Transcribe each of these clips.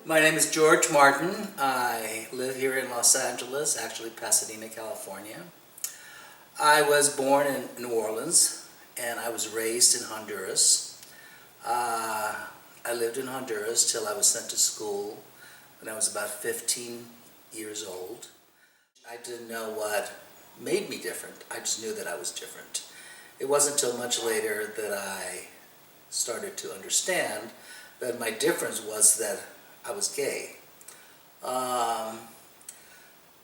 My name is George Martin. I live here in Los Angeles, actually Pasadena, California. I was born in New Orleans and I was raised in Honduras. I lived in Honduras till I was sent to school when I was about 15 years old. I didn't know what made me different. I just knew that I was different. It wasn't until much later that I started to understand that my difference was that I was gay.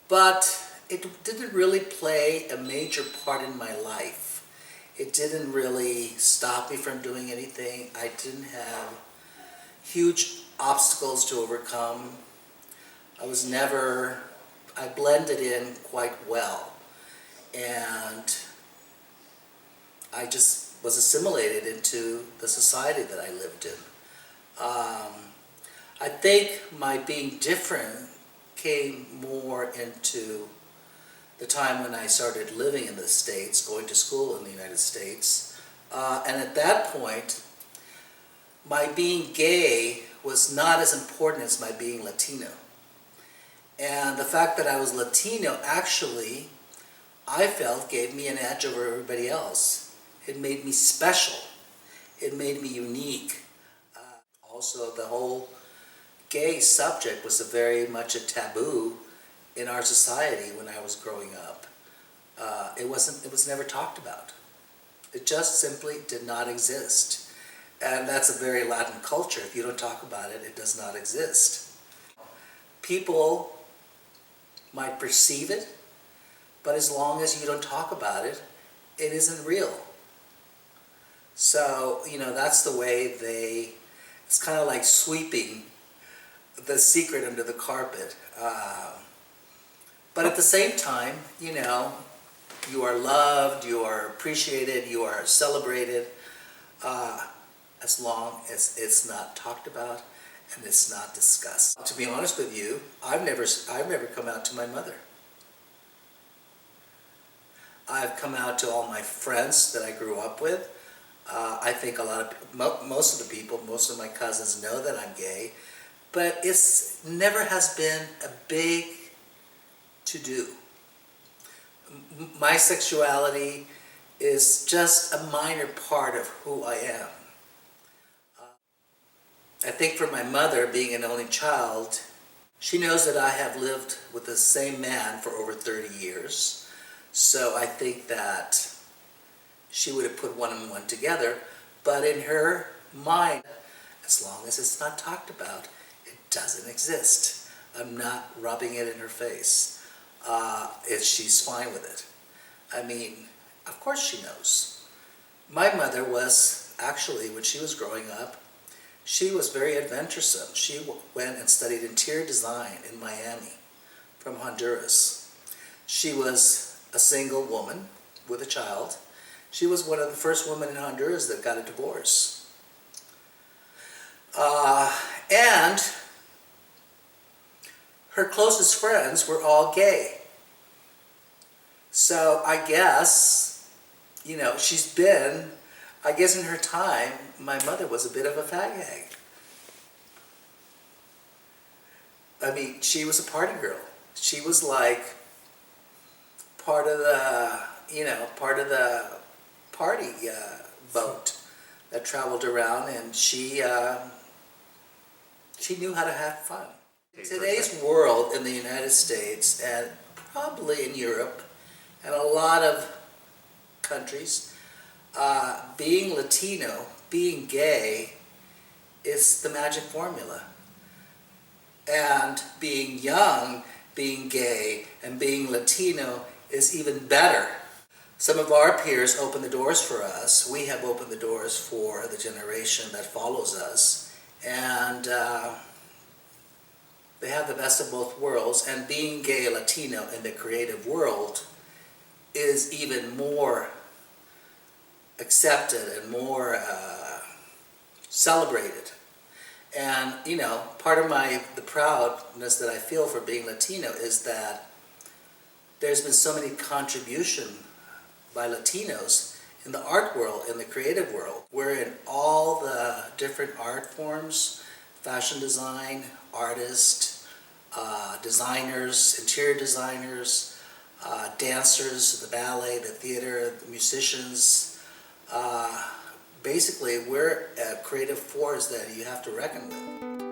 But it didn't really play a major part in my life. It didn't really stop me from doing anything. I didn't have huge obstacles to overcome. I blended in quite well. And I just was assimilated into the society that I lived in. I think my being different came more into the time when I started living in the States, going to school in the United States. And at that point, my being gay was not as important as my being Latino. And the fact that I was Latino actually, I felt, gave me an edge over everybody else. It made me special. It made me unique. Also, the whole gay subject was very much a taboo in our society when I was growing up. It was never talked about. It just simply did not exist. And that's a very Latin culture. If you don't talk about it, it does not exist. People might perceive it, but as long as you don't talk about it, it isn't real. So, that's the way it's kind of like sweeping the secret under the carpet. But at the same time, you are loved, you are appreciated, you are celebrated, as long as it's not talked about and it's not discussed. To be honest with you, I've never come out to my mother. I've come out to all my friends that I grew up with. I think most of the people, most of my cousins know that I'm gay, but it's never has been a big to-do. My sexuality is just a minor part of who I am. I think for my mother, being an only child, she knows that I have lived with the same man for over 30 years. So I think that she would have put one and one together, but in her mind, as long as it's not talked about, it doesn't exist. I'm not rubbing it in her face. She's fine with it. I mean, of course she knows. My mother was, actually, when she was growing up, she was very adventuresome. She went and studied interior design in Miami from Honduras. She was a single woman with a child. She was one of the first women in Honduras that got a divorce. And her closest friends were all gay. So I guess, in her time, my mother was a bit of a fag hag. I mean, she was a party girl. She was like part of the party boat that traveled around, and she knew how to have fun. In today's world in the United States, and probably in Europe, and a lot of countries, being Latino, being gay, is the magic formula. And being young, being gay, and being Latino is even better. Some of our peers open the doors for us. We have opened the doors for the generation that follows us. And they have the best of both worlds. And being gay Latino in the creative world is even more accepted and more celebrated. And, part of the proudness that I feel for being Latino is that there's been so many contributions by Latinos in the art world, in the creative world. We're in all the different art forms, fashion design, artists, designers, interior designers, dancers, the ballet, the theater, the musicians. Basically, we're a creative force that you have to reckon with.